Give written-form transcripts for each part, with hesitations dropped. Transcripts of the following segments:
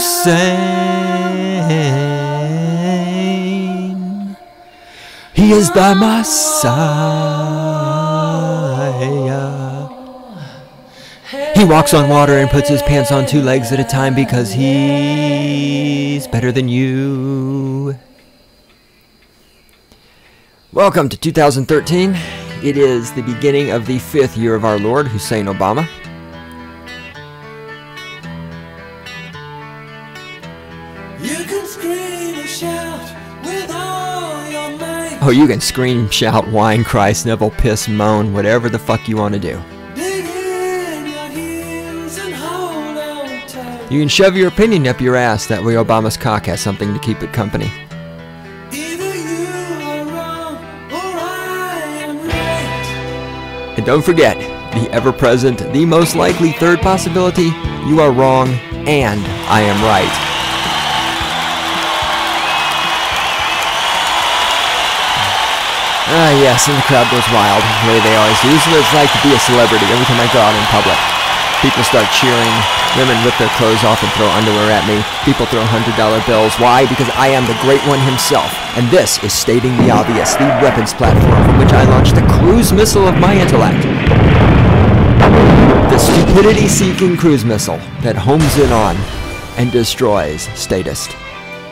Hussein. He is the Messiah. He walks on water and puts his pants on 2 legs at a time because he's better than you. Welcome to 2013. It is the beginning of the 5th year of our Lord, Hussein Obama. You can scream and shout with all your might. Oh, you can scream, shout, whine, cry, snivel, piss, moan, whatever the fuck you want to do. Dig in your heels and hold on tight. You can shove your opinion up your ass, that way Obama's cock has something to keep it company. Either you are wrong or I am right. And don't forget, the ever-present, the most likely third possibility, you are wrong and I am right. Ah, yes, and the crowd goes wild, the way they always do. This is what it's like to be a celebrity every time I go out in public. People start cheering, women rip their clothes off and throw underwear at me. People throw $100 bills. Why? Because I am the great one himself. And this is stating the obvious, the weapons platform from which I launched the cruise missile of my intellect. The stupidity-seeking cruise missile that homes in on and destroys statists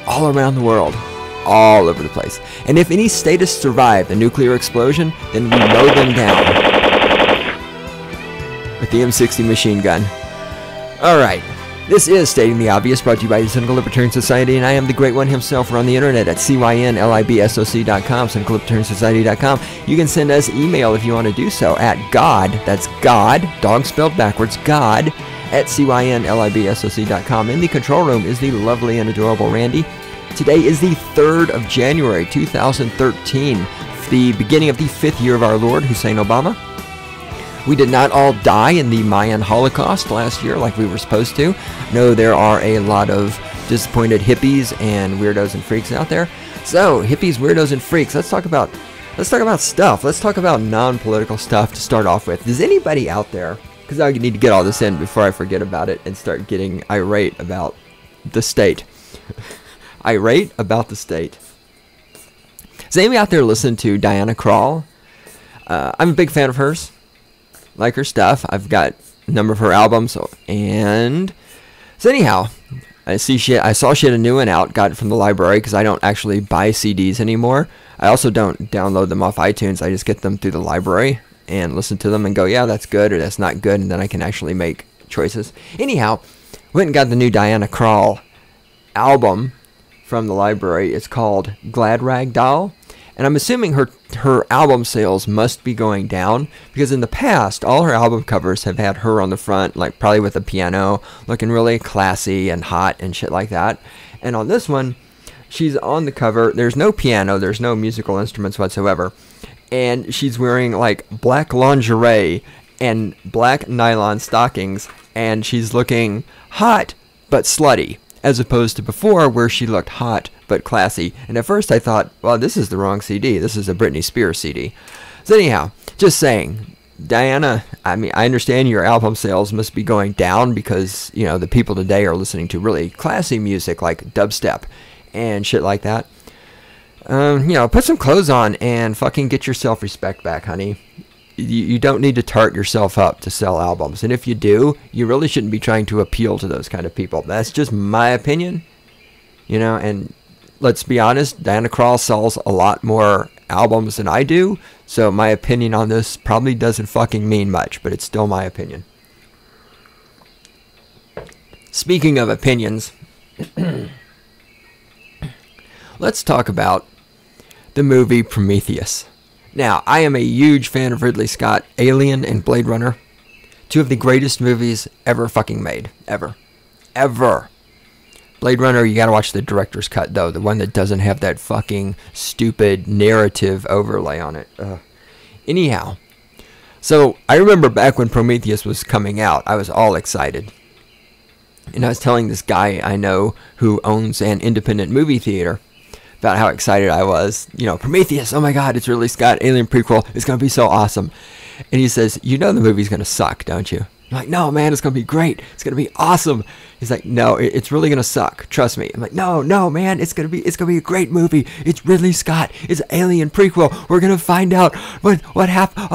all around the world. All over the place. And if any statists survive the nuclear explosion, then we mow them down with the M60 machine gun. Alright, this is Stating the Obvious, brought to you by the Cynical Libertarian Society, and I am the great one himself. We're on the internet at cynlibsoc.com, cynicallibertariansociety.com. You can send us email if you want to do so at God, that's God, dog spelled backwards, God, at cynlibsoc.com. In the control room is the lovely and adorable Randy. Today is the 3rd of January, 2013, the beginning of the 5th year of our Lord, Hussein Obama. We did not all die in the Mayan Holocaust last year like we were supposed to. No, there are a lot of disappointed hippies and weirdos and freaks out there. So, hippies, weirdos, and freaks, let's talk about stuff. Let's talk about non-political stuff to start off with. Does anybody out there, because I need to get all this in before I forget about it and start getting irate about the state. Irate about the state. Does anybody out there listen to Diana Krall? I'm a big fan of hers. Like her stuff. I've got a number of her albums. And so anyhow, I saw she had a new one out. Got it from the library because I don't actually buy CDs anymore. I also don't download them off iTunes. I just get them through the library and listen to them and go, yeah, that's good or that's not good. And then I can actually make choices. Anyhow, went and got the new Diana Krall album from the library. It's called Glad Rag Doll, and I'm assuming her album sales must be going down because in the past all her album covers have had her on the front, like probably with a piano, looking really classy and hot and shit like that. And on this one, she's on the cover. There's no piano, there's no musical instruments whatsoever, and she's wearing like black lingerie and black nylon stockings, and she's looking hot but slutty, as opposed to before where she looked hot but classy. And at first I thought, well, this is the wrong CD. This is a Britney Spears CD. So anyhow, just saying, Diana, I mean, I understand your album sales must be going down because, you know, the people today are listening to really classy music like dubstep and shit like that. You know, put some clothes on and fucking get your self-respect back, honey. You don't need to tart yourself up to sell albums. And if you do, you really shouldn't be trying to appeal to those kind of people. That's just my opinion. You know, and let's be honest, Diana Krall sells a lot more albums than I do. So my opinion on this probably doesn't fucking mean much, but it's still my opinion. Speaking of opinions, let's talk about the movie Prometheus. Now, I am a huge fan of Ridley Scott, Alien and Blade Runner. 2 of the greatest movies ever fucking made. Ever. Ever. Blade Runner, you gotta watch the director's cut, though. The one that doesn't have that fucking stupid narrative overlay on it. Anyhow. So, I remember back when Prometheus was coming out, I was all excited. And I was telling this guy I know who owns an independent movie theater about how excited I was. You know, Prometheus, oh my god, it's Ridley Scott, Alien prequel, it's going to be so awesome. And he says, you know the movie's going to suck, don't you? I'm like, no, man, it's going to be great. It's going to be awesome. He's like, no, it's really going to suck. Trust me. I'm like, no, man, it's going to be a great movie. It's Ridley Scott. It's an Alien prequel. We're going to find out what happened.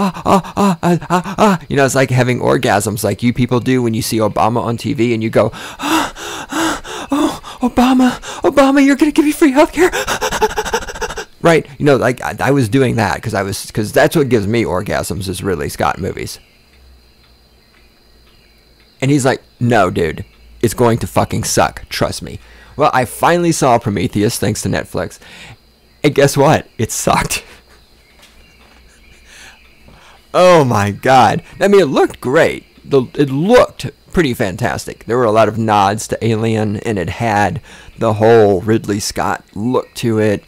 You know, it's like having orgasms like you people do when you see Obama on TV and you go, oh, Obama, you're going to give me free healthcare. Right? You know, like I was doing that because that's what gives me orgasms is Ridley Scott movies. And he's like, no, dude, it's going to fucking suck. Trust me. Well, I finally saw Prometheus thanks to Netflix. And guess what? It sucked. Oh my God. I mean, it looked great. It looked pretty fantastic. There were a lot of nods to Alien, and it had the whole Ridley Scott look to it.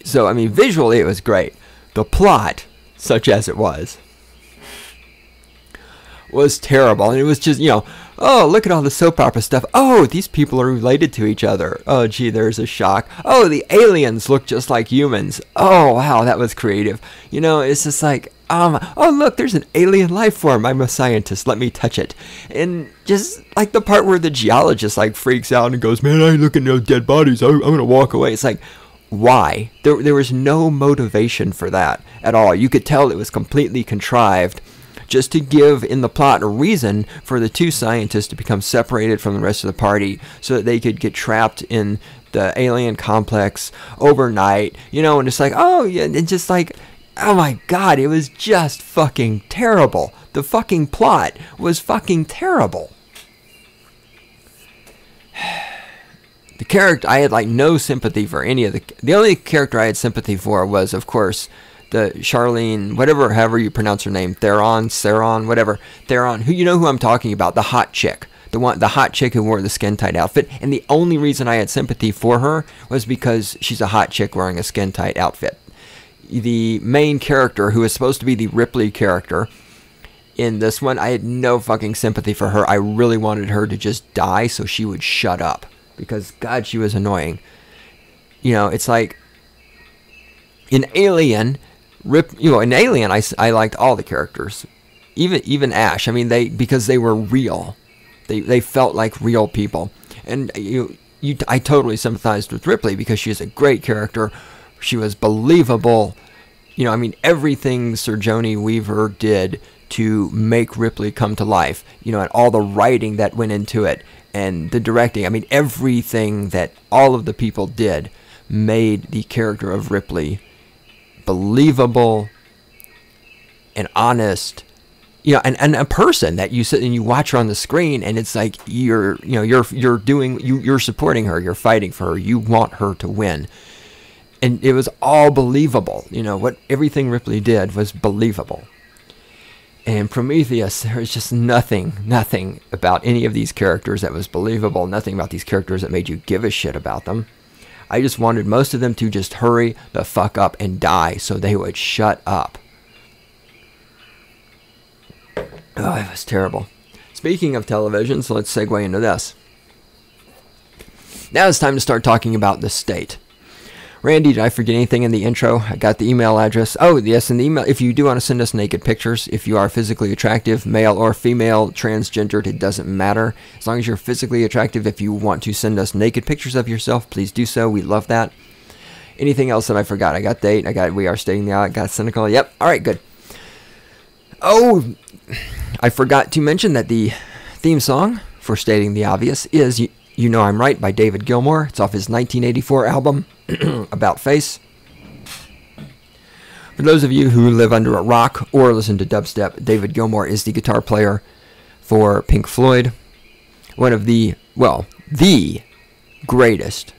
So, I mean, visually it was great. The plot, such as it was terrible. And it was just, you know, oh, look at all the soap opera stuff. Oh, these people are related to each other. Oh, gee, there's a shock. Oh, the aliens look just like humans. Oh, wow, that was creative. You know, it's just like, oh, look, there's an alien life form. I'm a scientist. Let me touch it. And just like the part where the geologist like freaks out and goes, man, I ain't looking at those dead bodies. I'm going to walk away. It's like, why? There was no motivation for that at all. You could tell it was completely contrived just to give in the plot a reason for the two scientists to become separated from the rest of the party so that they could get trapped in the alien complex overnight, you know, and it's like, oh, yeah, and just like, oh my God, it was just fucking terrible. The fucking plot was fucking terrible. The character, I had like no sympathy for any of the only character I had sympathy for was, of course, the Charlene, however you pronounce her name, Theron, whatever, Theron, who, you know who I'm talking about, the hot chick, the hot chick who wore the skin tight outfit. And the only reason I had sympathy for her was because she's a hot chick wearing a skin tight outfit. The main character, who is supposed to be the Ripley character in this one, I had no fucking sympathy for her. I really wanted her to just die so she would shut up, because God, she was annoying. You know, it's like in Alien, I liked all the characters, even Ash. I mean, because they were real, they felt like real people, and I totally sympathized with Ripley because she is a great character. She was believable. You know, I mean, everything Sir Joni Weaver did to make Ripley come to life. You know, and all the writing that went into it, and the directing. I mean, everything that all of the people did made the character of Ripley believable and honest, you know, and a person that you sit and you watch her on the screen, and it's like you're supporting her, you're fighting for her, you want her to win, and it was all believable. You know, everything Ripley did was believable. And Prometheus, there was just nothing about any of these characters that was believable, nothing about these characters that made you give a shit about them. I just wanted most of them to just hurry the fuck up and die so they would shut up. Oh, it was terrible. Speaking of television, so let's segue into this. Now it's time to start talking about the state. Randy, did I forget anything in the intro? I got the email address. Oh, yes, in the email, if you do want to send us naked pictures, if you are physically attractive, male or female, transgendered, it doesn't matter. As long as you're physically attractive, if you want to send us naked pictures of yourself, please do so. We love that. Anything else that I forgot? I got date. I got we are stating the I got cynical. Yep. All right, good. Oh, I forgot to mention that the theme song for Stating the Obvious is You Know I'm Right by David Gilmour. It's off his 1984 album, About Face. For those of you who live under a rock or listen to dubstep, David Gilmour is the guitar player for Pink Floyd. One of the greatest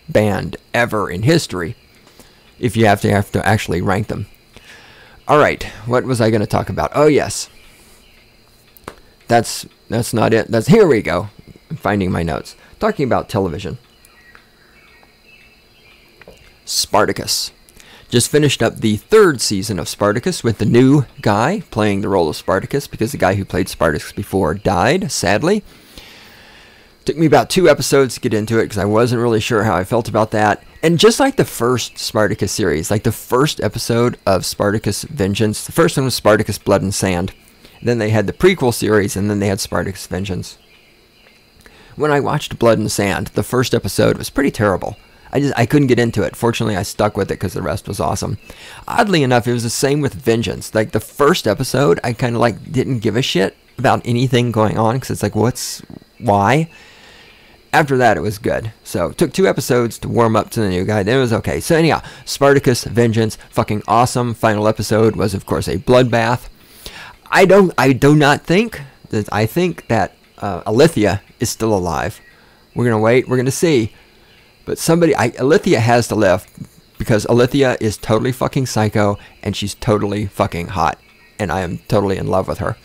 band ever in history, if you have to actually rank them. All right, what was I going to talk about? Oh, yes. That's not it. Here we go. I'm finding my notes. Talking about television. Spartacus. Just finished up the 3rd season of Spartacus with the new guy playing the role of Spartacus, because the guy who played Spartacus before died, sadly. Took me about 2 episodes to get into it because I wasn't really sure how I felt about that. And just like the first Spartacus series, like the first episode of Spartacus Vengeance, the first one was Spartacus Blood and Sand. Then they had the prequel series, and then they had Spartacus Vengeance. When I watched Blood and Sand, the first episode was pretty terrible. I couldn't get into it. Fortunately, I stuck with it because the rest was awesome. Oddly enough, it was the same with Vengeance. Like, the first episode, I kind of, like, didn't give a shit about anything going on, because it's like, why? After that, it was good. So, it took 2 episodes to warm up to the new guy. Then it was okay. So, anyhow, Spartacus Vengeance, fucking awesome. Final episode was, of course, a bloodbath. I do not think that, I think that Alithia is still alive. We're going to wait. We're going to see. But Alithia has to live, because Alithia is totally fucking psycho, and she's totally fucking hot. And I am totally in love with her.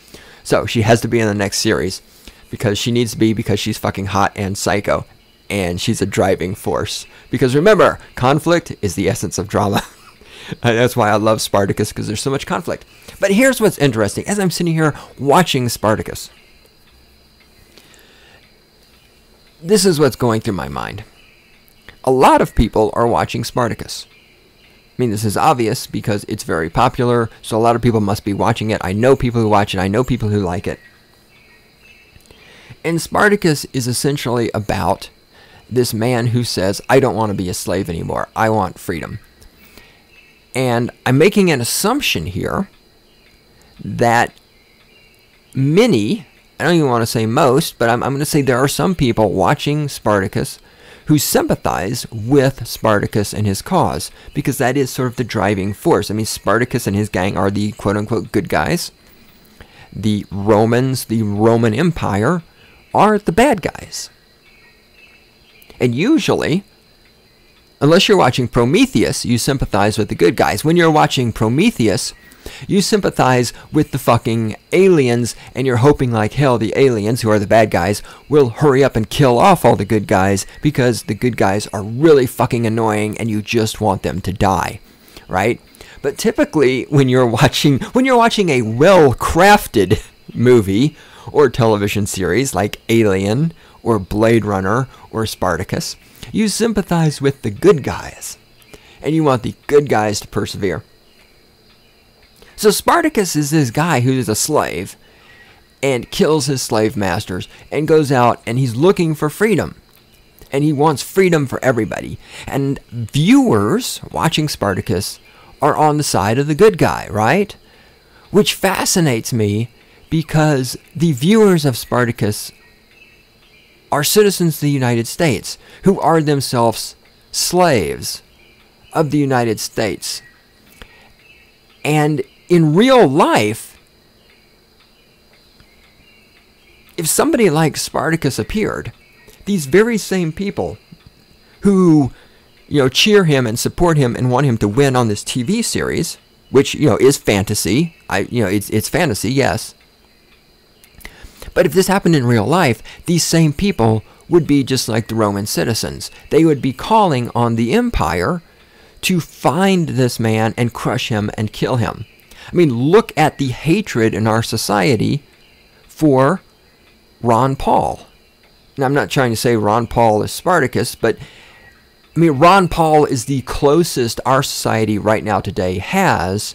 So, she has to be in the next series, because she needs to be, because she's fucking hot and psycho. And she's a driving force. Because remember, conflict is the essence of drama. And that's why I love Spartacus, because there's so much conflict. But here's what's interesting. As I'm sitting here watching Spartacus, this is what's going through my mind. A lot of people are watching Spartacus. I mean, this is obvious because it's very popular, so a lot of people must be watching it. I know people who watch it. I know people who like it. And Spartacus is essentially about this man who says, I don't want to be a slave anymore. I want freedom. And I'm making an assumption here that many, I don't even want to say most, but I'm going to say there are some people watching Spartacus who sympathize with Spartacus and his cause, because that is sort of the driving force. I mean, Spartacus and his gang are the quote-unquote good guys. The Romans, the Roman Empire, are the bad guys. And usually, unless you're watching Prometheus, you sympathize with the good guys. When you're watching Prometheus, you sympathize with the fucking aliens, and you're hoping like hell the aliens, who are the bad guys, will hurry up and kill off all the good guys, because the good guys are really fucking annoying and you just want them to die, right? But typically, when you're watching a well-crafted movie or television series like Alien or Blade Runner or Spartacus, you sympathize with the good guys, and you want the good guys to persevere. So Spartacus is this guy who is a slave and kills his slave masters and goes out and he's looking for freedom. And he wants freedom for everybody. And viewers watching Spartacus are on the side of the good guy, right? Which fascinates me, because the viewers of Spartacus are citizens of the United States who are themselves slaves of the United States. And in real life, if somebody like Spartacus appeared, these very same people who, cheer him and support him and want him to win on this TV series, which, is fantasy. It's fantasy, yes. But if this happened in real life, these same people would be just like the Roman citizens. They would be calling on the empire to find this man and crush him and kill him. I mean, look at the hatred in our society for Ron Paul. Now, I'm not trying to say Ron Paul is Spartacus, but I mean, Ron Paul is the closest our society right now today has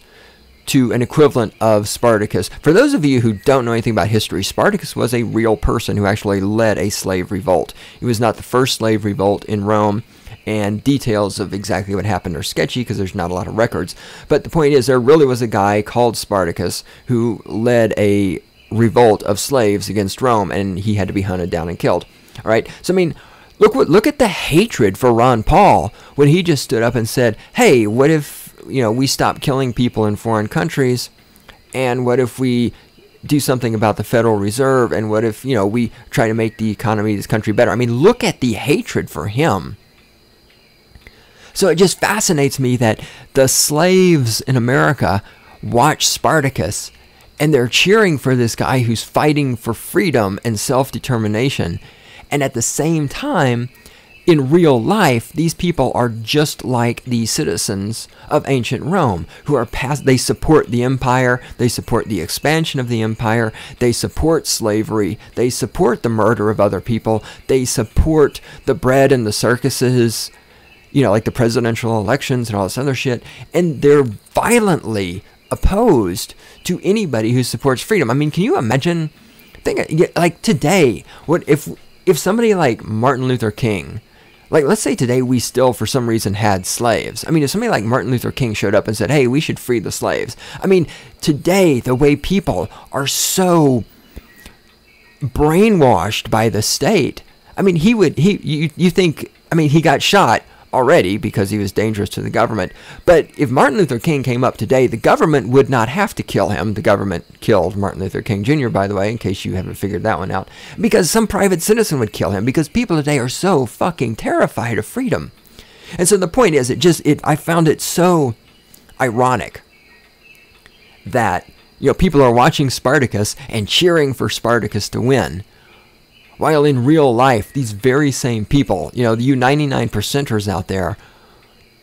to an equivalent of Spartacus. For those of you who don't know anything about history, Spartacus was a real person who actually led a slave revolt. It was not the first slave revolt in Rome, and details of exactly what happened are sketchy because there's not a lot of records. But the point is, there really was a guy called Spartacus who led a revolt of slaves against Rome, and he had to be hunted down and killed. All right, so I mean, look at the hatred for Ron Paul when he just stood up and said, "Hey, what if we stop killing people in foreign countries, and what if we do something about the Federal Reserve, and what if we try to make the economy of this country better?" I mean, look at the hatred for him. So it just fascinates me that the slaves in America watch Spartacus, and they're cheering for this guy who's fighting for freedom and self-determination. And at the same time, in real life, these people are just like the citizens of ancient Rome, who are they support the empire, they support the expansion of the empire, they support slavery, they support the murder of other people, they support the bread and the circuses, like the presidential elections and all this other shit, and they're violently opposed to anybody who supports freedom. I mean, can you imagine? Like today, what if somebody like Martin Luther King, like let's say today we still for some reason had slaves. I mean, if somebody like Martin Luther King showed up and said, "Hey, we should free the slaves." I mean, today the way people are so brainwashed by the state. I mean, you think, I mean, he got shot already because he was dangerous to the government. But if Martin Luther King came up today, the government would not have to kill him. The government killed Martin Luther King Jr., by the way, in case you haven't figured that one out. Because some private citizen would kill him, because people today are so fucking terrified of freedom. And so the point is, I found it so ironic that, you know, people are watching Spartacus and cheering for Spartacus to win, while in real life, these very same people, you know, you 99%ers out there,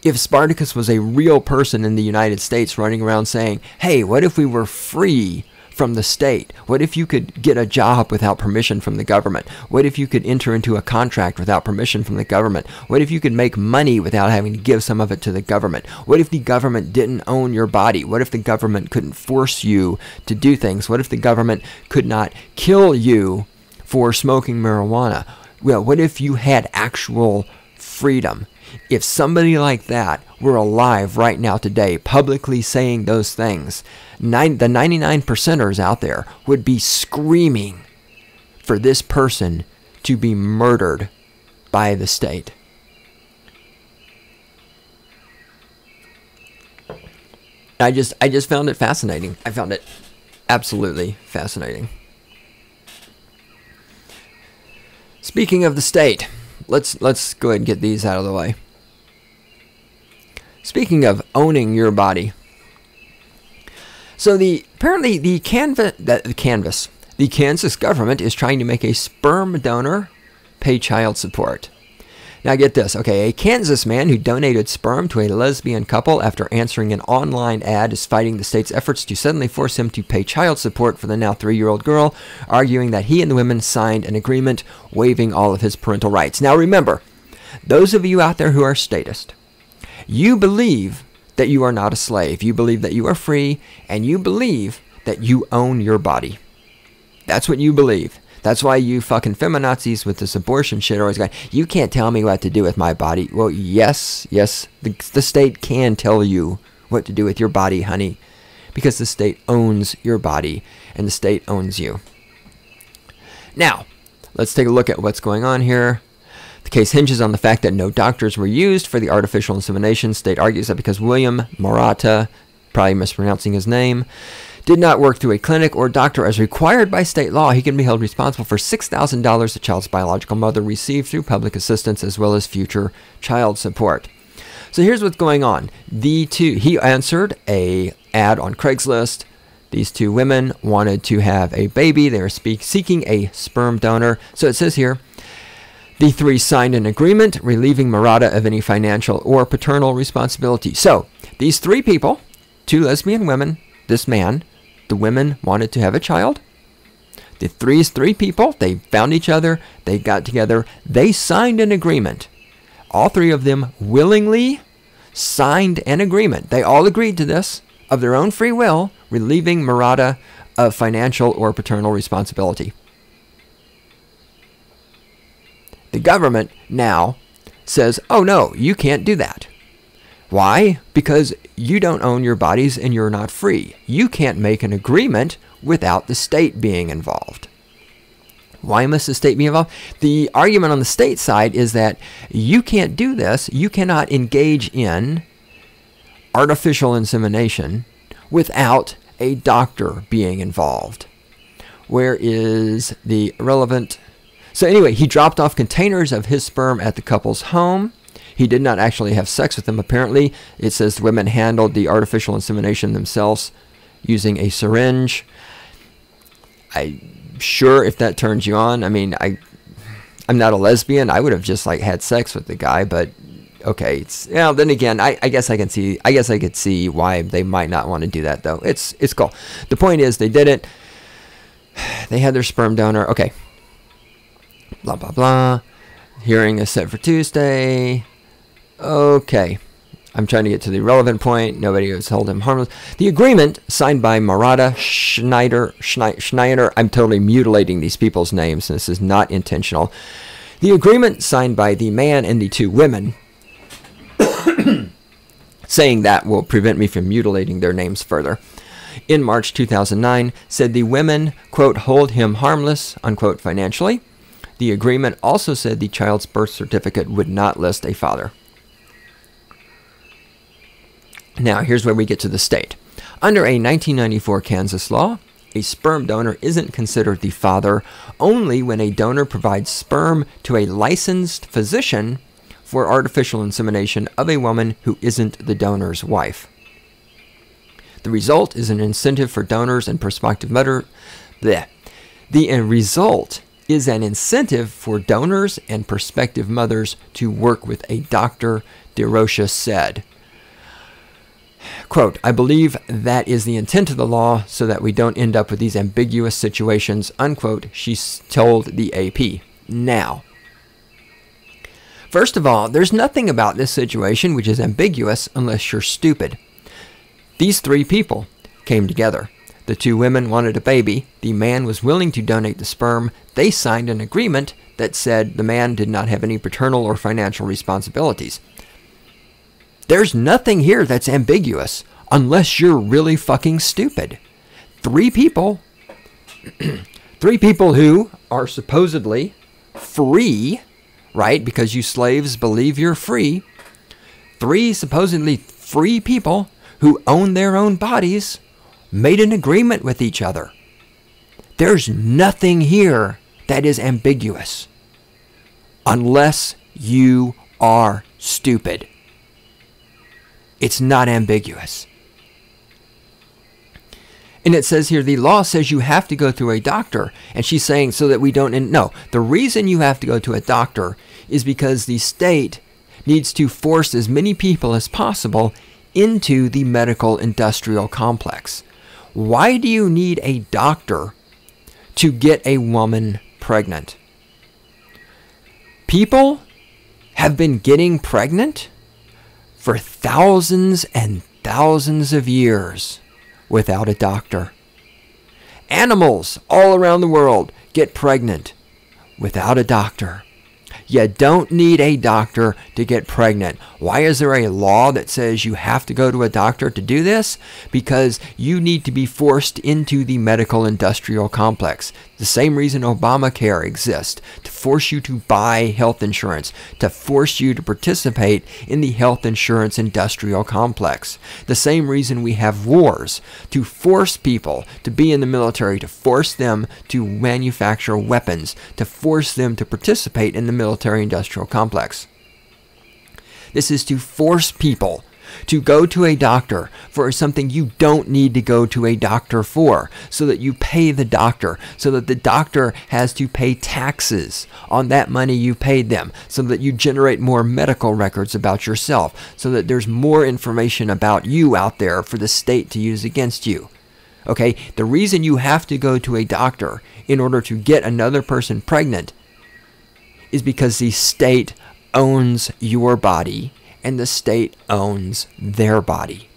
if Spartacus was a real person in the United States running around saying, hey, what if we were free from the state? What if you could get a job without permission from the government? What if you could enter into a contract without permission from the government? What if you could make money without having to give some of it to the government? What if the government didn't own your body? What if the government couldn't force you to do things? What if the government could not kill you for smoking marijuana? Well, what if you had actual freedom? If somebody like that were alive right now today, publicly saying those things, the 99%ers out there would be screaming for this person to be murdered by the state. I just found it fascinating. I found it absolutely fascinating. Speaking of the state, let's go ahead and get these out of the way. Speaking of owning your body, so apparently the Kansas government is trying to make a sperm donor pay child support. Now get this, okay, a Kansas man who donated sperm to a lesbian couple after answering an online ad is fighting the state's efforts to suddenly force him to pay child support for the now 3-year-old girl, arguing that he and the women signed an agreement waiving all of his parental rights. Now remember, those of you out there who are statist, you believe that you are not a slave. You believe that you are free, and you believe that you own your body. That's what you believe. That's why you fucking feminazis with this abortion shit are always going, you can't tell me what to do with my body. Well, yes, the state can tell you what to do with your body, honey, because the state owns your body, and the state owns you. Now, let's take a look at what's going on here. The case hinges on the fact that no doctors were used for the artificial insemination. State argues that because William Murata, probably mispronouncing his name, did not work through a clinic or doctor as required by state law, he can be held responsible for $6,000 the child's biological mother received through public assistance, as well as future child support. So here's what's going on. He answered a ad on Craigslist. These two women wanted to have a baby. They were seeking a sperm donor. So it says here, the three signed an agreement relieving Murata of any financial or paternal responsibility. So these three people, two lesbian women, this man, the women wanted to have a child. The three people, they found each other, they got together, they signed an agreement. All three of them willingly signed an agreement. They all agreed to this of their own free will, relieving Murata of financial or paternal responsibility. The government now says, oh no, you can't do that. Why? Because you don't own your bodies and you're not free. You can't make an agreement without the state being involved. Why must the state be involved? The argument on the state side is that you can't do this. You cannot engage in artificial insemination without a doctor being involved. Where is the relevant? So anyway, he dropped off containers of his sperm at the couple's home. He did not actually have sex with them, apparently. It says the women handled the artificial insemination themselves using a syringe. I'm sure if that turns you on, I mean, I'm not a lesbian. I would have just like had sex with the guy, but okay. Then again, I guess I could see why they might not want to do that though. It's cool. The point is they did it. They had their sperm donor. Okay. Blah, blah, blah. Hearing is set for Tuesday. Okay. I'm trying to get to the relevant point. Nobody has held him harmless. The agreement signed by Marata Schneider. I'm totally mutilating these people's names. This is not intentional. The agreement signed by the man and the two women, saying that will prevent me from mutilating their names further, in March 2009, said the women, quote, hold him harmless, unquote, financially. The agreement also said the child's birth certificate would not list a father. Now, here's where we get to the state. Under a 1994 Kansas law, a sperm donor isn't considered the father only when a donor provides sperm to a licensed physician for artificial insemination of a woman who isn't the donor's wife. The result is an incentive for donors and prospective mothers. The result is an incentive for donors and prospective mothers to work with a doctor, DeRocha said. Quote, I believe that is the intent of the law so that we don't end up with these ambiguous situations, unquote, she told the AP. Now, first of all, there's nothing about this situation which is ambiguous unless you're stupid. These three people came together. The two women wanted a baby. The man was willing to donate the sperm. They signed an agreement that said the man did not have any paternal or financial responsibilities. There's nothing here that's ambiguous unless you're really fucking stupid. Three people who are supposedly free, right? Because you slaves believe you're free. Three supposedly free people who own their own bodies made an agreement with each other. There's nothing here that is ambiguous unless you are stupid. It's not ambiguous. And it says here, the law says you have to go through a doctor. And she's saying so that we don't... No, the reason you have to go to a doctor is because the state needs to force as many people as possible into the medical industrial complex. Why do you need a doctor to get a woman pregnant? People have been getting pregnant for thousands and thousands of years without a doctor. Animals all around the world get pregnant without a doctor. You don't need a doctor to get pregnant. Why is there a law that says you have to go to a doctor to do this? Because you need to be forced into the medical industrial complex. The same reason Obamacare exists, to force you to buy health insurance, to force you to participate in the health insurance industrial complex. The same reason we have wars, to force people to be in the military, to force them to manufacture weapons, to force them to participate in the military industrial complex. This is to force people to go to a doctor for something you don't need to go to a doctor for, so that you pay the doctor, so that the doctor has to pay taxes on that money you paid them, so that you generate more medical records about yourself, so that there's more information about you out there for the state to use against you. Okay, the reason you have to go to a doctor in order to get another person pregnant is because the state owns your body and the state owns their body.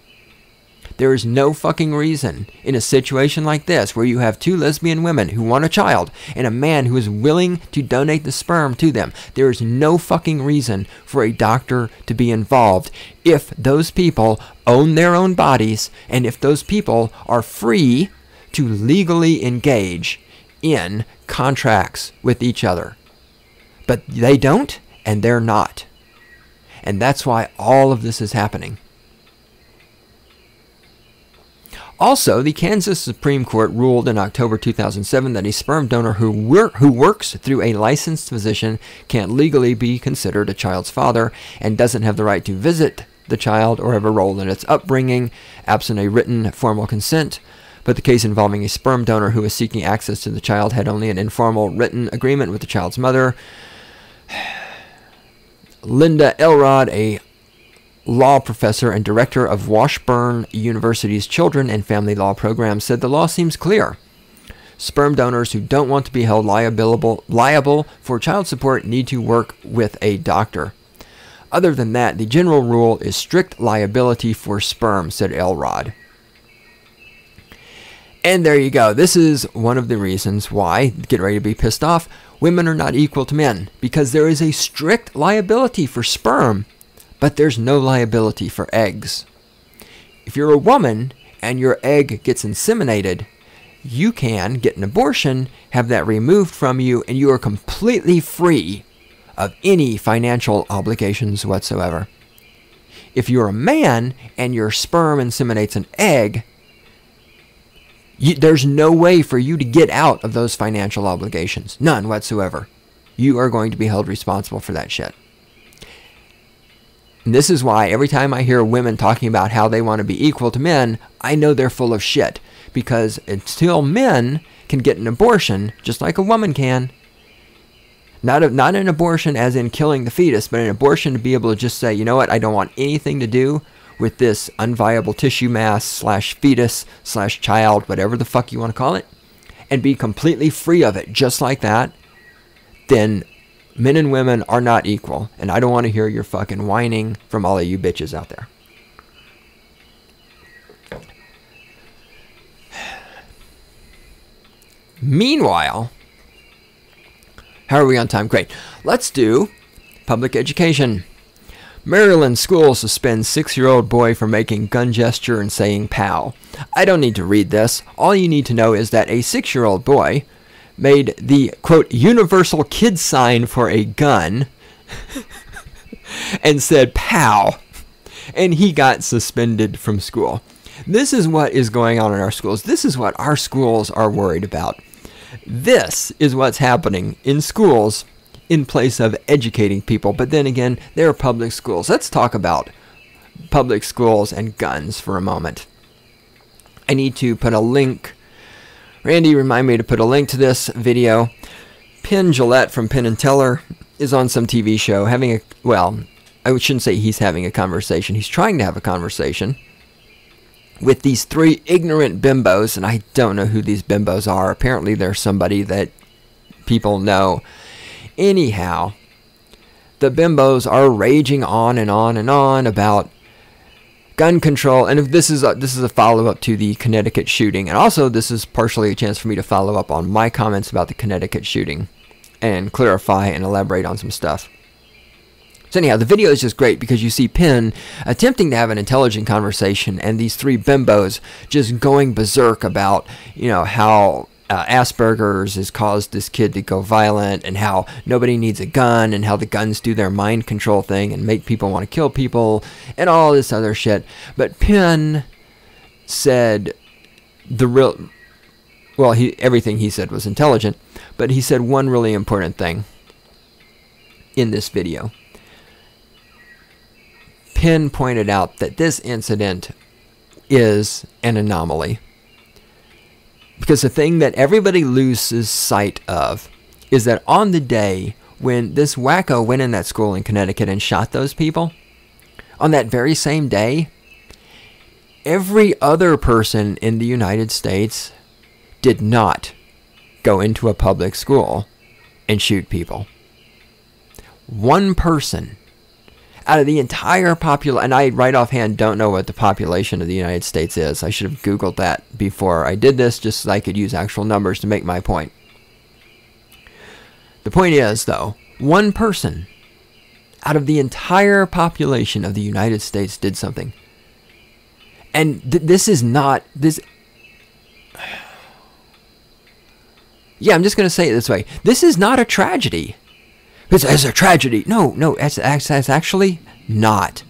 There is no fucking reason in a situation like this where you have two lesbian women who want a child and a man who is willing to donate the sperm to them. There is no fucking reason for a doctor to be involved if those people own their own bodies and if those people are free to legally engage in contracts with each other. But they don't, and they're not. And that's why all of this is happening. Also, the Kansas Supreme Court ruled in October 2007 that a sperm donor who works through a licensed physician can't legally be considered a child's father and doesn't have the right to visit the child or have a role in its upbringing, absent a written formal consent. But the case involving a sperm donor who was seeking access to the child had only an informal written agreement with the child's mother. Linda Elrod, a law professor and director of Washburn University's Children and Family Law program, said the law seems clear. Sperm donors who don't want to be held liable for child support need to work with a doctor. Other than that, the general rule is strict liability for sperm, said Elrod. And there you go. This is one of the reasons why, get ready to be pissed off, women are not equal to men. Because there is a strict liability for sperm, but there's no liability for eggs. If you're a woman and your egg gets inseminated, you can get an abortion, have that removed from you, and you are completely free of any financial obligations whatsoever. If you're a man and your sperm inseminates an egg, there's no way for you to get out of those financial obligations. None whatsoever. You are going to be held responsible for that shit. And this is why every time I hear women talking about how they want to be equal to men, I know they're full of shit. Because until men can get an abortion, just like a woman can, not an abortion as in killing the fetus, but an abortion to be able to just say, you know what, I don't want anything to do with this unviable tissue mass / fetus / child, whatever the fuck you want to call it, and be completely free of it just like that, then men and women are not equal. And I don't want to hear your fucking whining from all of you bitches out there. Meanwhile, how are we on time? Great. Let's do public education. Maryland school suspends 6-year-old boy for making gun gesture and saying pow. I don't need to read this. All you need to know is that a 6-year-old boy made the, quote, universal kid sign for a gun and said pow. And he got suspended from school. This is what is going on in our schools. This is what our schools are worried about. This is what's happening in schools in place of educating people. But then again, they're public schools. Let's talk about public schools and guns for a moment. I need to put a link. Randy, remind me to put a link to this video. Penn Jillette from Penn and Teller is on some TV show having a, well, I shouldn't say he's having a conversation. He's trying to have a conversation with these 3 ignorant bimbos, and I don't know who these bimbos are. Apparently they're somebody that people know. Anyhow, the bimbos are raging on and on and on about gun control, and if this is a follow-up to the Connecticut shooting, and also this is partially a chance for me to follow up on my comments about the Connecticut shooting and clarify and elaborate on some stuff. So anyhow, the video is just great because you see Penn attempting to have an intelligent conversation and these 3 bimbos just going berserk about, you know, how Asperger's has caused this kid to go violent and how nobody needs a gun and how the guns do their mind control thing and make people want to kill people and all this other shit. But Penn said the real, well, everything he said was intelligent, but he said one really important thing in this video. Penn pointed out that this incident is an anomaly. Because the thing that everybody loses sight of is that on the day when this wacko went in that school in Connecticut and shot those people, on that very same day, every other person in the United States did not go into a public school and shoot people. One person out of the entire population, and I right offhand don't know what the population of the United States is. I should have Googled that before I did this, just so I could use actual numbers to make my point. The point is, though, one person out of the entire population of the United States did something. And this is not, this, yeah, I'm just going to say it this way. This is not a tragedy. It's a tragedy. No, it's actually not.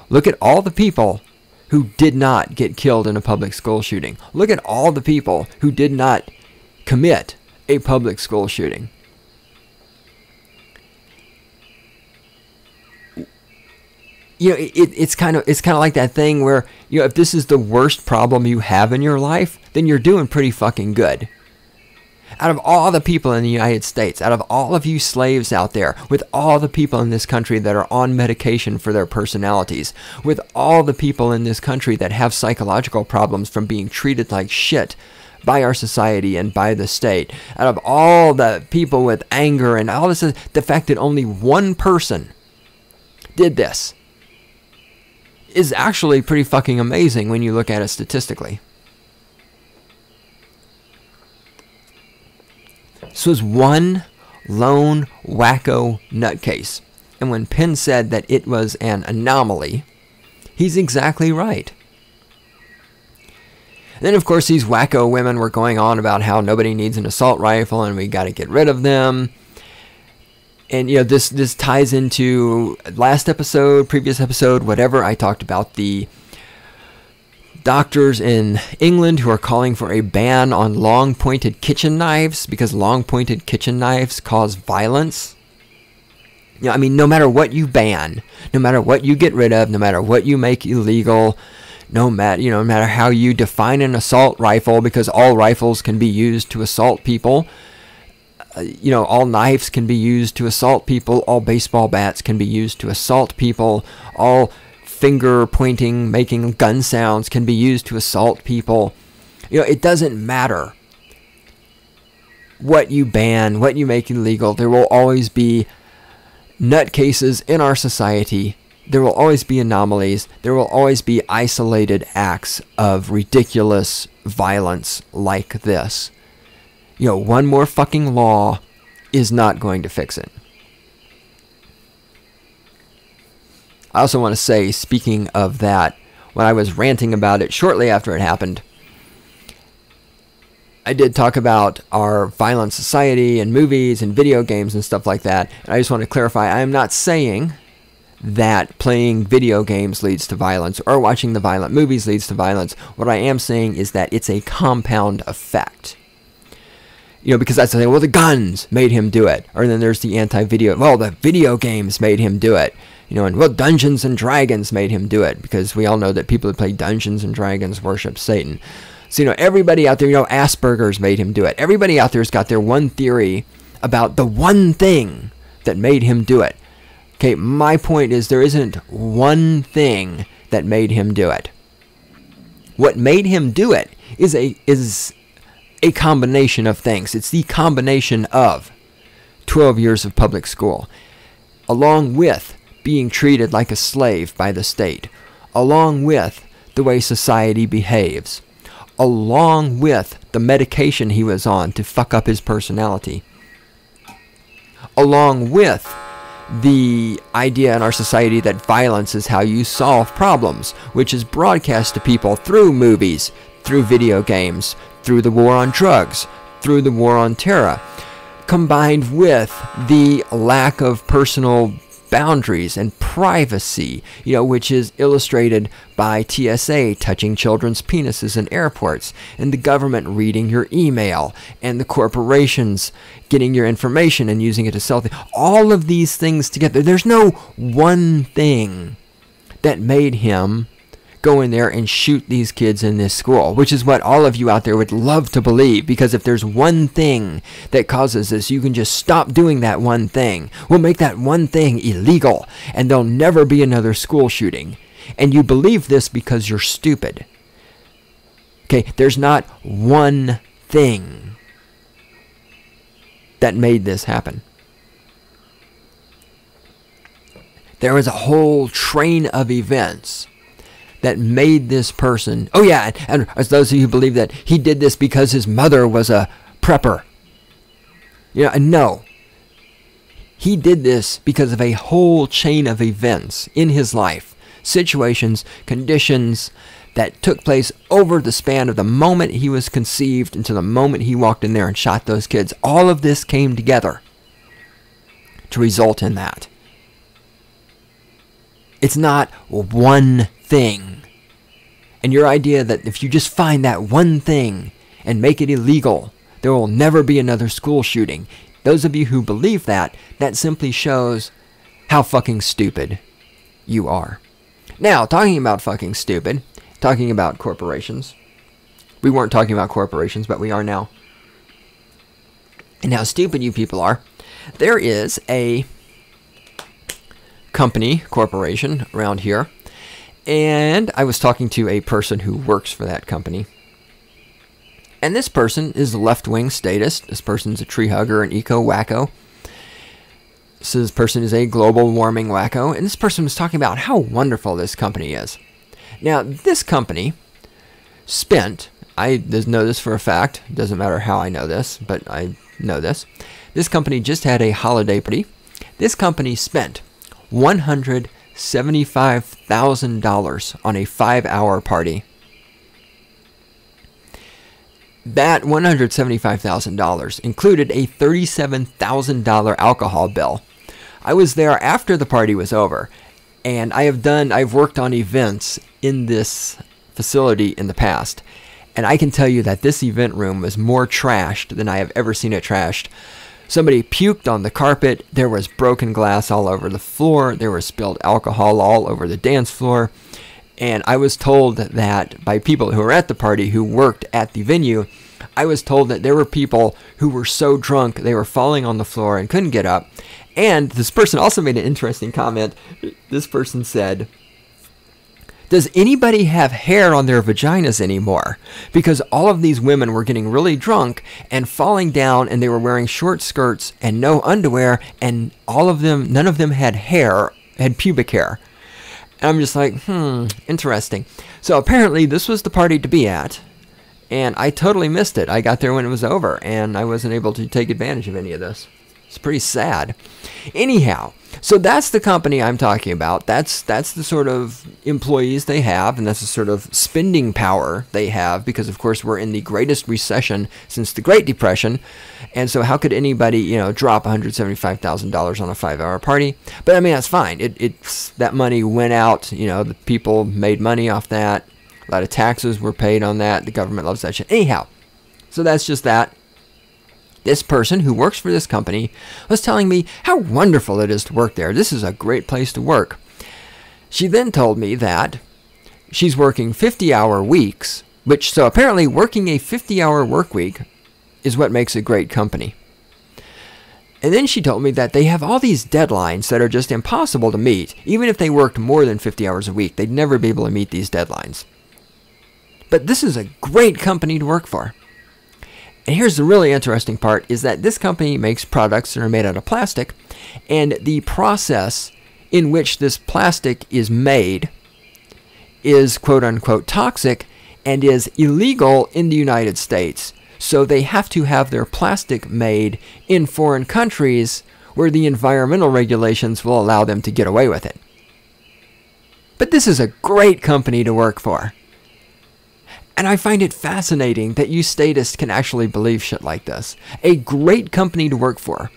Look at all the people who did not get killed in a public school shooting. Look at all the people who did not commit a public school shooting. You know, it's kind of like that thing where, you know, if this is the worst problem you have in your life, then you're doing pretty fucking good. Out of all the people in the United States, out of all of you slaves out there, with all the people in this country that are on medication for their personalities, with all the people in this country that have psychological problems from being treated like shit by our society and by the state, out of all the people with anger and all this, the fact that only one person did this is actually pretty fucking amazing when you look at it statistically. This was one lone wacko nutcase. And when Penn said that it was an anomaly, he's exactly right. And then, of course, these wacko women were going on about how nobody needs an assault rifle and we got to get rid of them. And, you know, this ties into last episode, previous episode, whatever. I talked about the doctors in England who are calling for a ban on long-pointed kitchen knives because long-pointed kitchen knives cause violence. You know, I mean, no matter what you ban, no matter what you get rid of, no matter what you make illegal, no matter how you define an assault rifle, because all rifles can be used to assault people. All knives can be used to assault people. All baseball bats can be used to assault people. All finger pointing, making gun sounds can be used to assault people. It doesn't matter what you ban, what you make illegal. There will always be nutcases in our society. There will always be anomalies. There will always be isolated acts of ridiculous violence like this. One more fucking law is not going to fix it. I also want to say, speaking of that, when I was ranting about it shortly after it happened, I did talk about our violent society and movies and video games and stuff like that. And I just want to clarify, I am not saying that playing video games leads to violence or watching the violent movies leads to violence. What I am saying is that it's a compound effect. Because that's the thing, well, the guns made him do it. Or then there's the anti-video, well, the video games made him do it. And well, Dungeons and Dragons made him do it. Because we all know that people who play Dungeons and Dragons worship Satan. So, everybody out there, Asperger's made him do it. Everybody out there's got their one theory about the one thing that made him do it. Okay, my point is there isn't one thing that made him do it. What made him do it is a combination of things. It's the combination of 12 years of public school, along with being treated like a slave by the state, along with the way society behaves, along with the medication he was on to fuck up his personality, along with the idea in our society that violence is how you solve problems, which is broadcast to people through movies, through video games, through the war on drugs, through the war on terror, combined with the lack of personal boundaries and privacy, which is illustrated by TSA touching children's penises in airports, and the government reading your email, and the corporations getting your information and using it to sell things. All of these things together. There's no one thing that made him go in there and shoot these kids in this school, which is what all of you out there would love to believe, because if there's one thing that causes this, you can just stop doing that one thing. We'll make that one thing illegal, and there'll never be another school shooting. And you believe this because you're stupid. Okay, there's not one thing that made this happen. There was a whole train of events that made this person, oh yeah, and as those of you who believe that he did this because his mother was a prepper. No. He did this because of a whole chain of events in his life, situations, conditions that took place over the span of the moment he was conceived until the moment he walked in there and shot those kids. All of this came together to result in that. It's not one thing. And your idea that if you just find that one thing and make it illegal, there will never be another school shooting. Those of you who believe that simply shows how fucking stupid you are. Now, talking about fucking stupid, talking about corporations. We weren't talking about corporations, but we are now. And how stupid you people are. There is a corporation around here. And I was talking to a person who works for that company. And this person is left-wing statist. This person's a tree hugger, an eco-wacko. So this person is a global warming wacko, and this person was talking about how wonderful this company is. Now, this company spent, I know this for a fact, it doesn't matter how I know this, but I know this. This company just had a holiday party. This company spent $175,000 on a 5-hour party. That $175,000 included a $37,000 alcohol bill. I was there after the party was over, and I've worked on events in this facility in the past, and I can tell you that this event room was more trashed than I have ever seen it trashed. Somebody puked on the carpet, there was broken glass all over the floor, there was spilled alcohol all over the dance floor, and I was told that by people who were at the party who worked at the venue, I was told that there were people who were so drunk they were falling on the floor and couldn't get up. And this person also made an interesting comment. This person said, "Does anybody have hair on their vaginas anymore?" Because all of these women were getting really drunk and falling down, and they were wearing short skirts and no underwear, and none of them had hair, had pubic hair. And I'm just like, interesting. So apparently this was the party to be at, and I totally missed it. I got there when it was over, and I wasn't able to take advantage of any of this. It's pretty sad. Anyhow, so that's the company I'm talking about. That's the sort of employees they have, and that's the sort of spending power they have, because of course we're in the greatest recession since the Great Depression. And so how could anybody, drop $175,000 on a 5-hour party? But I mean, that's fine. It's that money went out, the people made money off that. A lot of taxes were paid on that. The government loves that shit. Anyhow, so that's just that. This person who works for this company was telling me how wonderful it is to work there. This is a great place to work. She then told me that she's working 50-hour weeks, so apparently working a 50-hour work week is what makes a great company. And then she told me that they have all these deadlines that are just impossible to meet. Even if they worked more than 50 hours a week, they'd never be able to meet these deadlines. But this is a great company to work for. And here's the really interesting part, is that this company makes products that are made out of plastic, and the process in which this plastic is made is quote-unquote toxic and is illegal in the United States. So they have to have their plastic made in foreign countries where the environmental regulations will allow them to get away with it. But this is a great company to work for. And I find it fascinating that you statists can actually believe shit like this. A great company to work for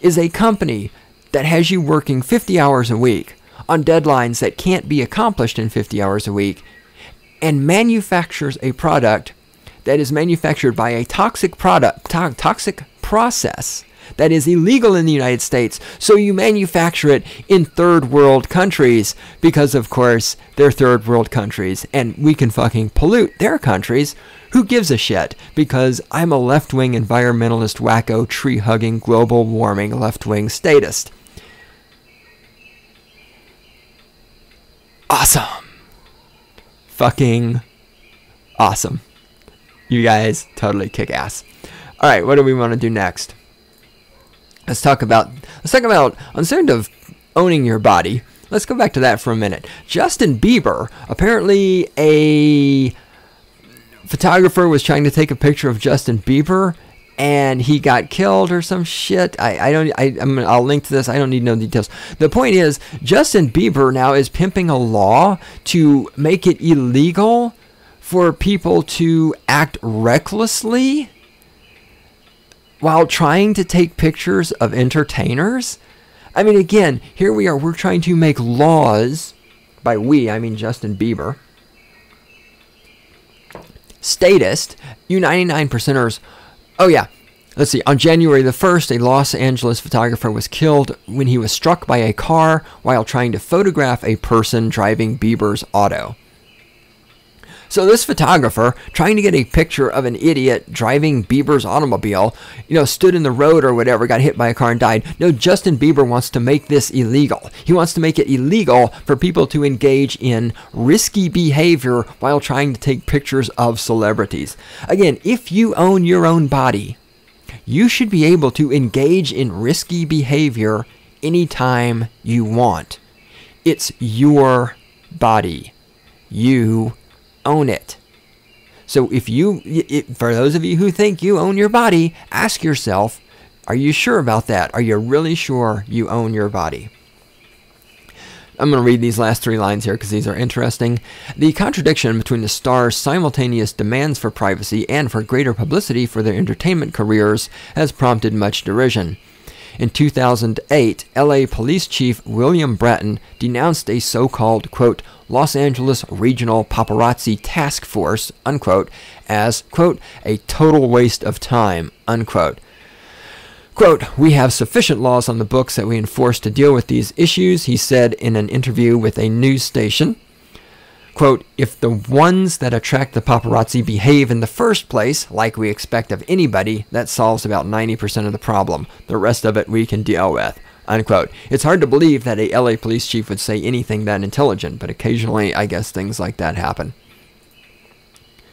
is a company that has you working 50 hours a week on deadlines that can't be accomplished in 50 hours a week, and manufactures a product that is manufactured by a toxic process that is illegal in the United States. So you manufacture it in third world countries because, of course, they're third world countries and we can fucking pollute their countries. Who gives a shit? Because I'm a left-wing environmentalist, wacko, tree-hugging, global warming, left-wing statist. Awesome. Fucking awesome. You guys totally kick ass. All right, what do we want to do next? Let's talk about, instead of owning your body, let's go back to that for a minute. Justin Bieber, apparently a photographer was trying to take a picture of Justin Bieber and he got killed or some shit. I'll link to this. I don't need no details. The point is, Justin Bieber now is pimping a law to make it illegal for people to act recklessly while trying to take pictures of entertainers. I mean, again, here we are. We're trying to make laws. By we, I mean Justin Bieber. Statist, you 99%ers. Oh, yeah. Let's see. On January the 1st, a Los Angeles photographer was killed when he was struck by a car while trying to photograph a person driving Bieber's auto. So this photographer, trying to get a picture of an idiot driving Bieber's automobile, stood in the road or whatever, got hit by a car and died. No, Justin Bieber wants to make this illegal. He wants to make it illegal for people to engage in risky behavior while trying to take pictures of celebrities. Again, if you own your own body, you should be able to engage in risky behavior anytime you want. It's your body. You own it. So if for those of you who think you own your body, ask yourself, are you sure about that? Are you really sure you own your body? I'm going to read these last 3 lines here because these are interesting. The contradiction between the stars' simultaneous demands for privacy and for greater publicity for their entertainment careers has prompted much derision. In 2008, LA Police Chief William Bratton denounced a so-called, quote, Los Angeles Regional Paparazzi Task Force, unquote, as, quote, a total waste of time, unquote. Quote, we have sufficient laws on the books that we enforce to deal with these issues, he said in an interview with a news station. Quote, if the ones that attract the paparazzi behave in the first place, like we expect of anybody, that solves about 90% of the problem. The rest of it we can deal with, unquote. It's hard to believe that a LA police chief would say anything that intelligent, but occasionally I guess things like that happen.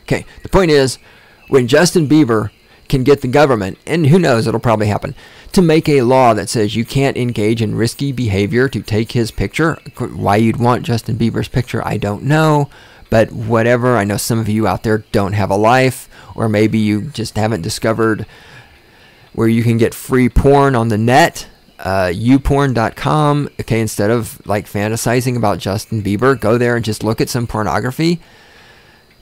Okay, the point is, when Justin Bieber can get the government, and who knows, it'll probably happen, to make a law that says you can't engage in risky behavior to take his picture. Why you'd want Justin Bieber's picture, I don't know, but whatever. I know some of you out there don't have a life, or maybe you just haven't discovered where you can get free porn on the net, youporn.com. Okay, instead of like fantasizing about Justin Bieber, go there and just look at some pornography.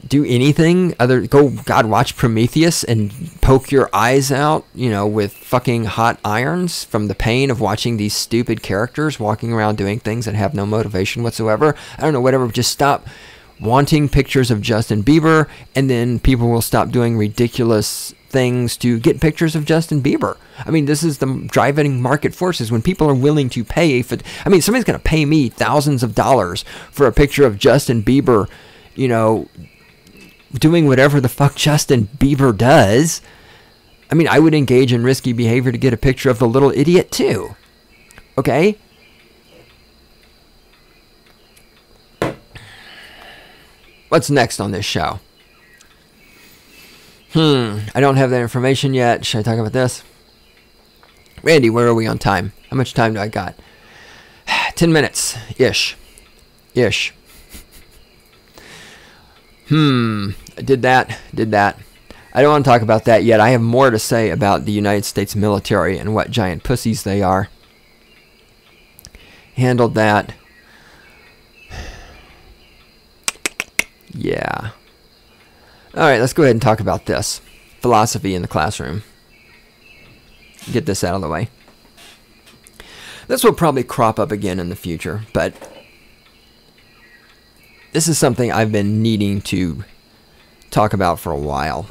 Do anything other, watch Prometheus and poke your eyes out, with fucking hot irons from the pain of watching these stupid characters walking around doing things that have no motivation whatsoever. I don't know, whatever. Just stop wanting pictures of Justin Bieber, and then people will stop doing ridiculous things to get pictures of Justin Bieber. I mean, this is the driving market forces when people are willing to pay for, somebody's going to pay me thousands of dollars for a picture of Justin Bieber, doing whatever the fuck Justin Bieber does. I would engage in risky behavior to get a picture of the little idiot too. Okay? What's next on this show? I don't have that information yet. Should I talk about this? Randy, where are we on time? How much time do I got? 10 minutes. Ish. Did that. I don't want to talk about that yet. I have more to say about the United States military and what giant pussies they are. Handled that. Yeah. Alright, let's go ahead and talk about this. Philosophy in the classroom. Get this out of the way. This will probably crop up again in the future, but this is something I've been needing to talk about for a while.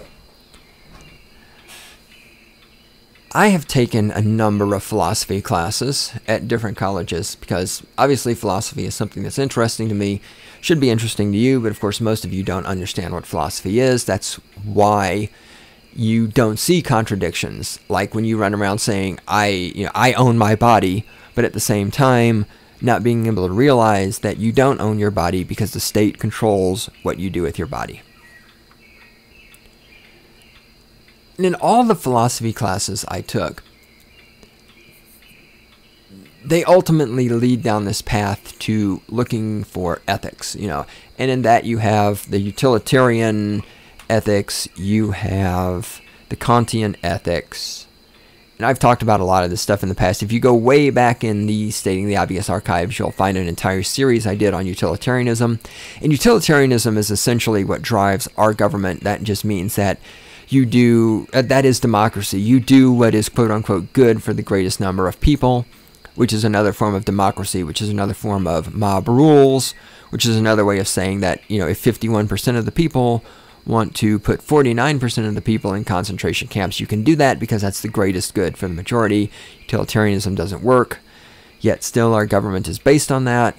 I have taken a number of philosophy classes at different colleges because obviously philosophy is something that's interesting to me, should be interesting to you, but of course most of you don't understand what philosophy is. That's why you don't see contradictions, like when you run around saying, I own my body, but at the same time not being able to realize that you don't own your body because the state controls what you do with your body. And in all the philosophy classes I took, they ultimately lead down this path to looking for ethics, and in that you have the utilitarian ethics, you have the Kantian ethics, and I've talked about a lot of this stuff in the past. If you go way back in the Stating the Obvious archives, you'll find an entire series I did on utilitarianism. And utilitarianism is essentially what drives our government. That just means that you do, that is democracy. You do what is quote-unquote good for the greatest number of people, which is another form of democracy, which is another form of mob rules, which is another way of saying that, if 51% of the people want to put 49% of the people in concentration camps, you can do that because that's the greatest good for the majority. Utilitarianism doesn't work, yet still our government is based on that.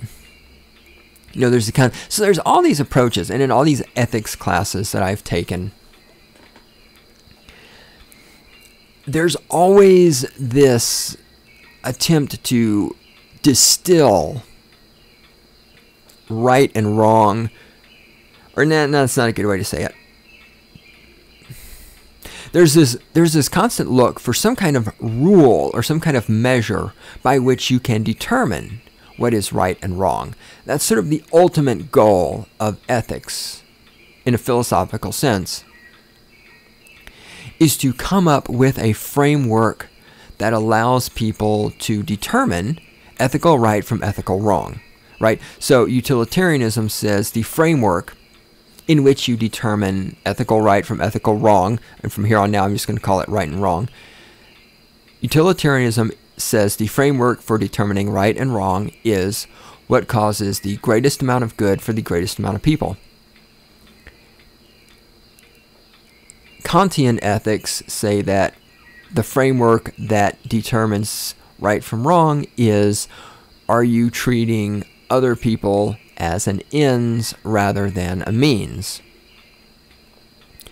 There's so there's all these approaches, and in all these ethics classes that I've taken, there's always this attempt to distill right and wrong, or no, that's not a good way to say it. There's this constant look for some kind of rule or some kind of measure by which you can determine what is right and wrong. That's sort of the ultimate goal of ethics in a philosophical sense, is to come up with a framework that allows people to determine ethical right from ethical wrong, right? So utilitarianism says the framework in which you determine ethical right from ethical wrong, and from here on now I'm just going to call it right and wrong. Utilitarianism says the framework for determining right and wrong is what causes the greatest amount of good for the greatest amount of people. Kantian ethics say that the framework that determines right from wrong is, are you treating other people as an ends rather than a means?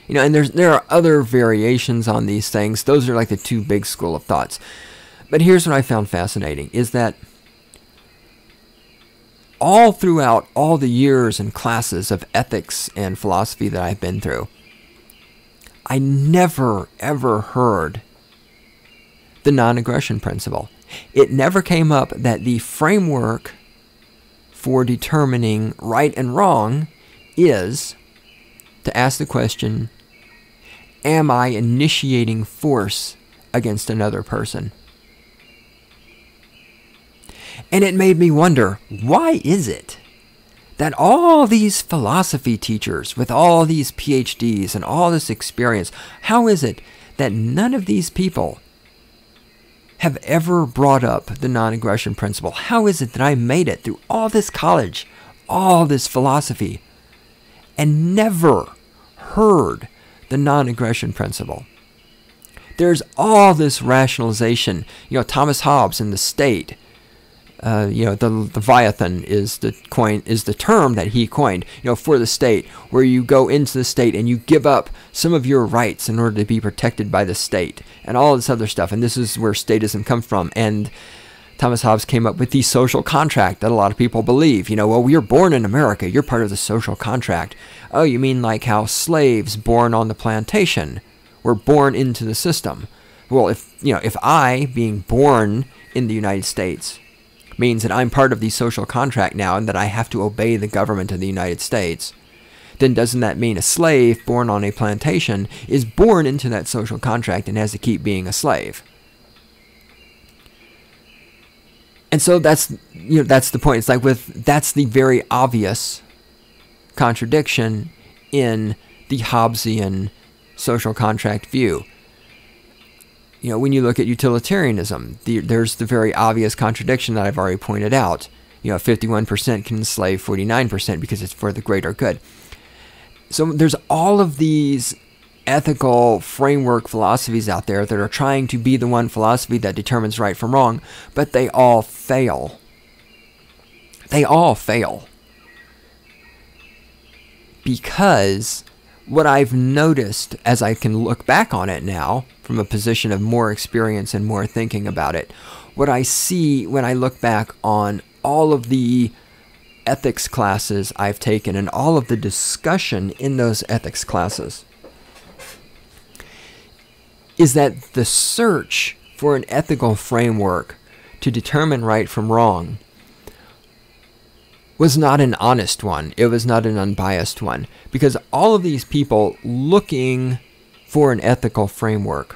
You know, and there are other variations on these things. Those are like the two big school of thoughts. But here's what I found fascinating, is that all throughout all the years and classes of ethics and philosophy that I've been through, I never ever heard the non-aggression principle. It never came up that the framework for determining right and wrong is to ask the question, am I initiating force against another person? And it made me wonder, why is it that all these philosophy teachers with all these PhDs and all this experience, how is it that none of these people have ever brought up the non-aggression principle? How is it that I made it through all this college, all this philosophy, and never heard the non-aggression principle? There's all this rationalization. You know, Thomas Hobbes in The State, you know, the Leviathan is the term that he coined, you know, for the state, where you go into the state and you give up some of your rights in order to be protected by the state, and all this other stuff. And this is where statism comes from. And Thomas Hobbes came up with the social contract that a lot of people believe. You know, well, you're born in America, you're part of the social contract. Oh, you mean like how slaves born on the plantation were born into the system? Well, if I, being born in the United States, means that I'm part of the social contract now and that I have to obey the government of the United States, then doesn't that mean a slave born on a plantation is born into that social contract and has to keep being a slave? And so that's the point. It's like that's the very obvious contradiction in the Hobbesian social contract view. You know, when you look at utilitarianism, there's the very obvious contradiction that I've already pointed out. You know, 51% can enslave 49% because it's for the greater good. So there's all of these ethical framework philosophies out there that are trying to be the one philosophy that determines right from wrong, but they all fail. They all fail. Because what I've noticed as I can look back on it now, from a position of more experience and more thinking about it, what I see when I look back on all of the ethics classes I've taken and all of the discussion in those ethics classes is that the search for an ethical framework to determine right from wrong was not an honest one. It was not an unbiased one. Because all of these people looking for an ethical framework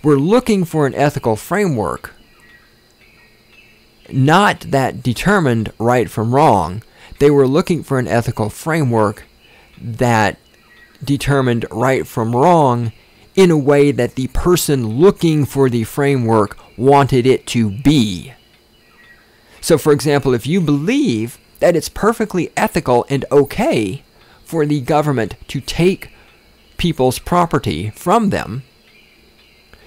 were looking for an ethical framework not that determined right from wrong. They were looking for an ethical framework that determined right from wrong in a way that the person looking for the framework wanted it to be. So, for example, if you believe that it's perfectly ethical and okay for the government to take people's property from them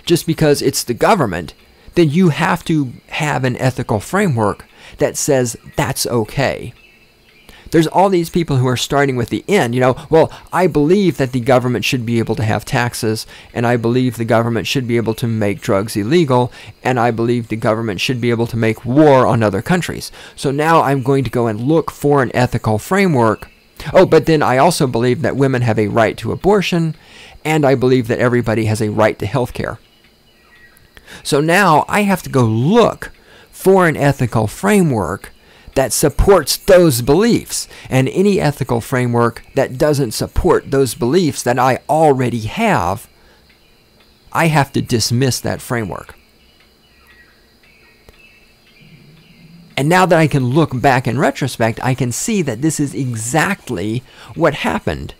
just because it's the government, then you have to have an ethical framework that says that's okay. There's all these people who are starting with the end, you know, well, I believe that the government should be able to have taxes, and I believe the government should be able to make drugs illegal, and I believe the government should be able to make war on other countries. So now I'm going to go and look for an ethical framework. Oh, but then I also believe that women have a right to abortion, and I believe that everybody has a right to health care. So now I have to go look for an ethical framework that supports those beliefs. And any ethical framework that doesn't support those beliefs that I already have, I have to dismiss that framework. And now that I can look back in retrospect, I can see that this is exactly what happened.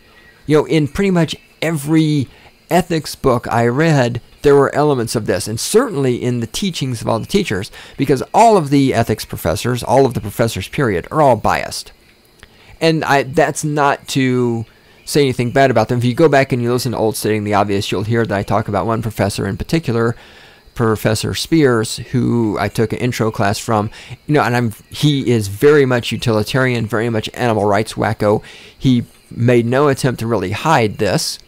You know, in pretty much every ethics book I read, there were elements of this, and certainly in the teachings of all the teachers, because all of the ethics professors, all of the professors period, are all biased. And that's not to say anything bad about them. If you go back and you listen to old Stating the Obvious, you'll hear that I talk about one professor in particular, Professor Spears, who I took an intro class from. You know, and he is very much utilitarian, very much animal rights wacko. He made no attempt to really hide this,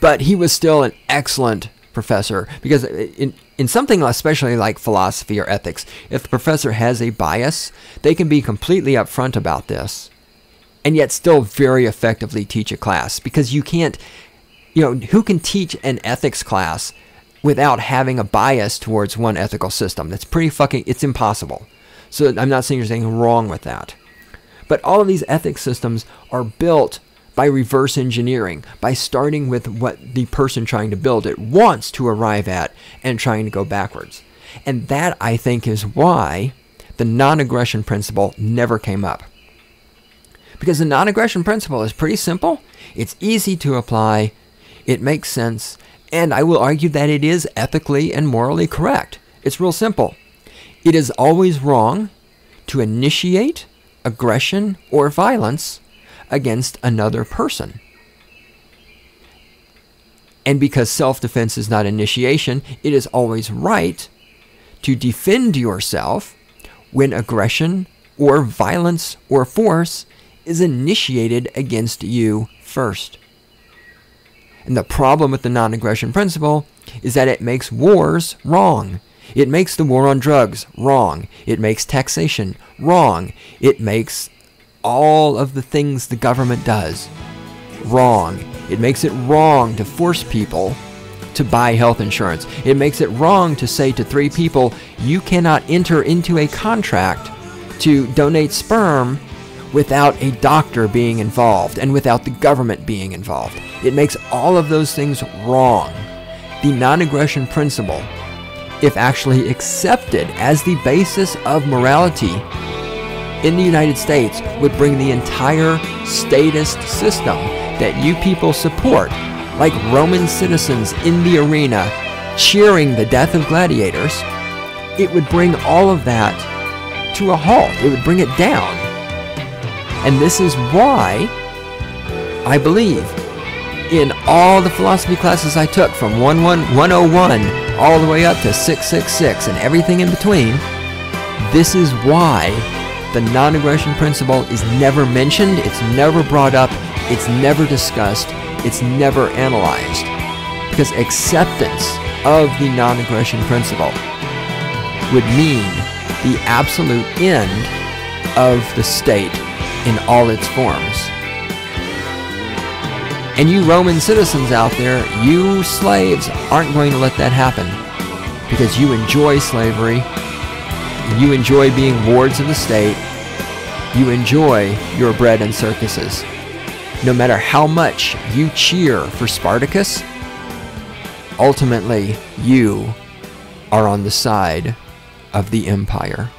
but he was still an excellent professor, because in something especially like philosophy or ethics, if the professor has a bias, they can be completely upfront about this and yet still very effectively teach a class. Because you can't, you know, who can teach an ethics class without having a bias towards one ethical system? That's it's impossible. So I'm not saying there's anything wrong with that. But all of these ethics systems are built by reverse engineering, by starting with what the person trying to build it wants to arrive at and trying to go backwards. And that, I think, is why the non-aggression principle never came up. Because the non-aggression principle is pretty simple, it's easy to apply, it makes sense, and I will argue that it is ethically and morally correct. It's real simple. It is always wrong to initiate aggression or violence against another person. And because self-defense is not initiation, it is always right to defend yourself when aggression or violence or force is initiated against you first. And the problem with the non-aggression principle is that it makes wars wrong. It makes the war on drugs wrong. It makes taxation wrong. It makes all of the things the government does wrong. It makes it wrong to force people to buy health insurance. It makes it wrong to say to 3 people, you cannot enter into a contract to donate sperm without a doctor being involved and without the government being involved. It makes all of those things wrong. The non-aggression principle, if actually accepted as the basis of morality in the United States, would bring the entire statist system that you people support, like Roman citizens in the arena cheering the death of gladiators, it would bring all of that to a halt. It would bring it down. And this is why I believe in all the philosophy classes I took from 101 all the way up to 666 and everything in between, this is why the non-aggression principle is never mentioned, it's never brought up, it's never discussed, it's never analyzed. Because acceptance of the non-aggression principle would mean the absolute end of the state in all its forms. And you Roman citizens out there, you slaves, aren't going to let that happen. Because you enjoy slavery, you enjoy being wards of the state, you enjoy your bread and circuses. No matter how much you cheer for Spartacus, ultimately you are on the side of the empire.